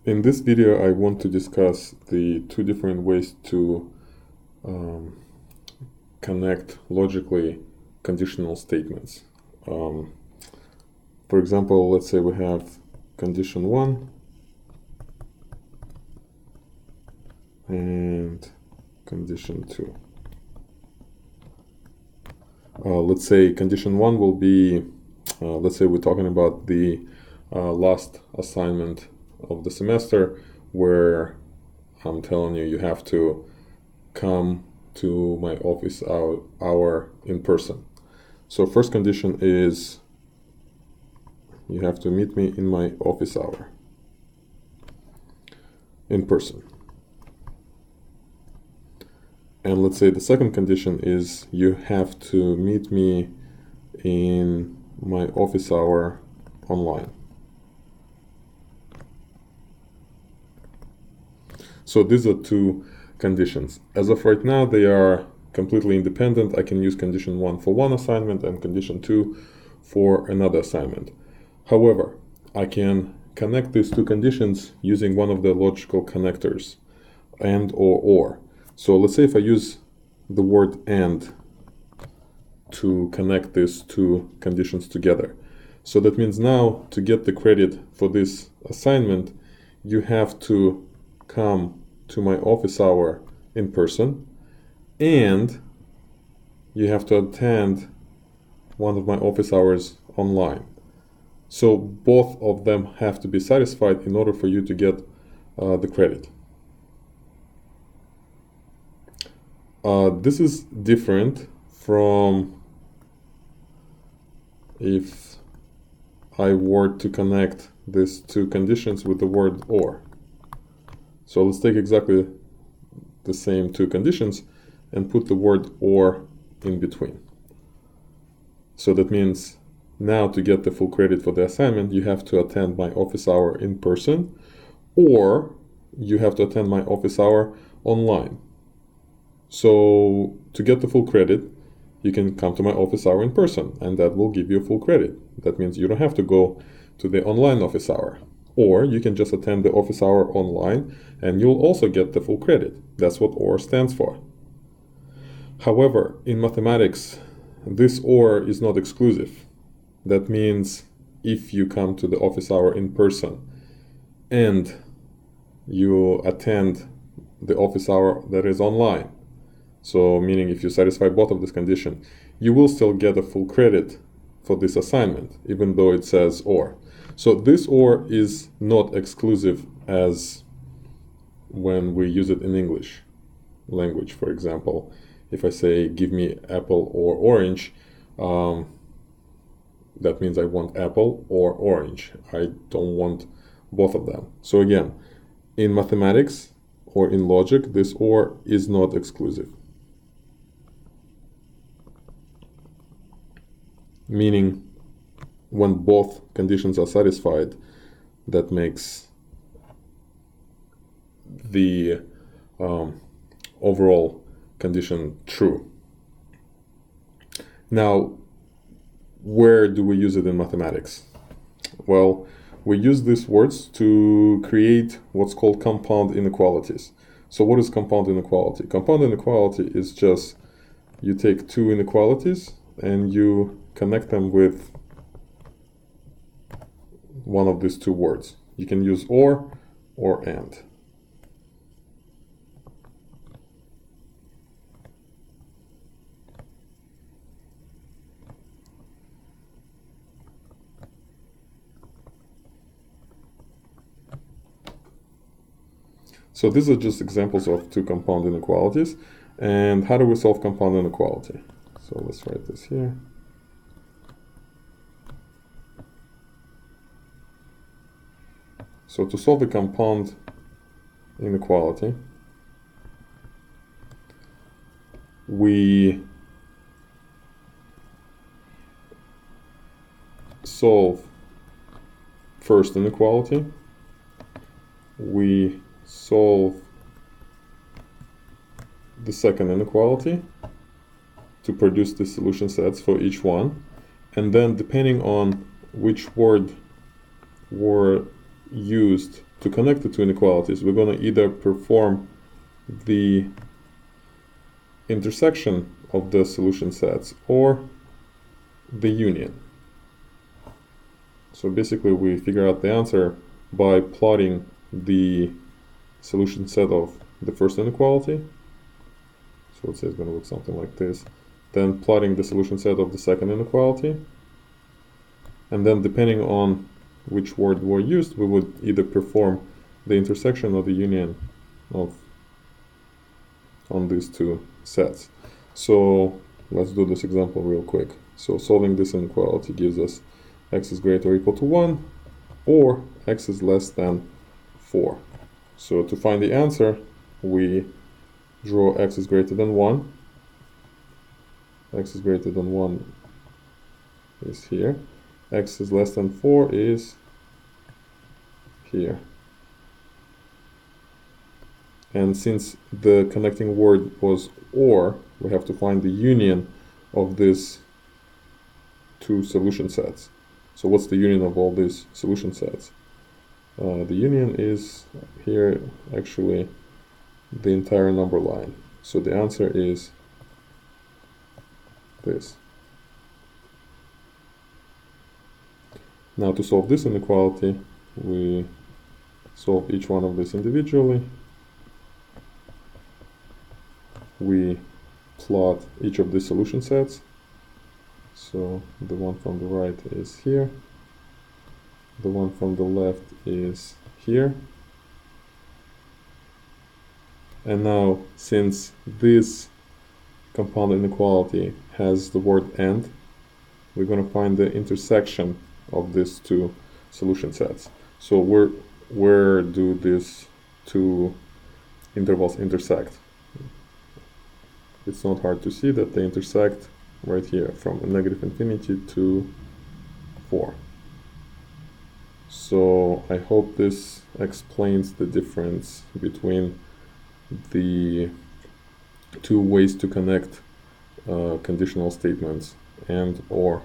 In this video, I want to discuss the two different ways to connect logically conditional statements. For example, let's say we have condition 1 and condition 2. Let's say condition 1 will be, let's say we're talking about the last assignment of the semester, where I'm telling you have to come to my office hour in person. So first condition is you have to meet me in my office hour in person. And let's say the second condition is you have to meet me in my office hour online. So these are two conditions. As of right now, they are completely independent. I can use condition 1 for one assignment and condition 2 for another assignment. However, I can connect these two conditions using one of the logical connectors, and or. So let's say if I use the word and to connect these two conditions together. So that means now to get the credit for this assignment, you have to come to my office hour in person, and you have to attend one of my office hours online. So both of them have to be satisfied in order for you to get the credit. This is different from if I were to connect these two conditions with the word or. So let's take exactly the same two conditions and put the word or in between. So that means now to get the full credit for the assignment, you have to attend my office hour in person, or you have to attend my office hour online. So to get the full credit, you can come to my office hour in person, and that will give you full credit. That means you don't have to go to the online office hour. Or you can just attend the office hour online and you'll also get the full credit. That's what OR stands for. However, in mathematics, this OR is not exclusive. That means if you come to the office hour in person and you attend the office hour that is online, so meaning if you satisfy both of this condition, you will still get a full credit for this assignment, even though it says OR. So this OR is not exclusive as when we use it in English language. For example, if I say give me apple or orange, that means I want apple or orange. I don't want both of them. So again, in mathematics or in logic, this OR is not exclusive. Meaning when both conditions are satisfied, that makes the overall condition true. Now, where do we use it in mathematics? Well, we use these words to create what's called compound inequalities. So what is compound inequality? Compound inequality is just you take two inequalities and you connect them with one of these two words. You can use or and. So these are just examples of two compound inequalities. And how do we solve compound inequality? So let's write this here. So to solve the compound inequality, we solve first inequality, we solve the second inequality to produce the solution sets for each one, and then depending on which word were used to connect the two inequalities, we're going to either perform the intersection of the solution sets or the union. So basically we figure out the answer by plotting the solution set of the first inequality. So let's say it's going to look something like this. Then plotting the solution set of the second inequality. And then depending on which word were used, we would either perform the intersection or the union on these two sets. So let's do this example real quick. So solving this inequality gives us x is greater or equal to 1 or x is less than 4. So to find the answer, we draw x is greater than 1. X is greater than 1 is here. X is less than 4 is here. And since the connecting word was or, we have to find the union of these two solution sets. So what's the union of all these solution sets? The union is here actually the entire number line. So the answer is this. Now to solve this inequality, we solve each one of these individually. We plot each of the solution sets. So the one from the right is here. The one from the left is here. And now, since this compound inequality has the word and, we're going to find the intersection of these two solution sets. So where do these two intervals intersect? It's not hard to see that they intersect right here from -infinity to 4. So I hope this explains the difference between the two ways to connect conditional statements and or.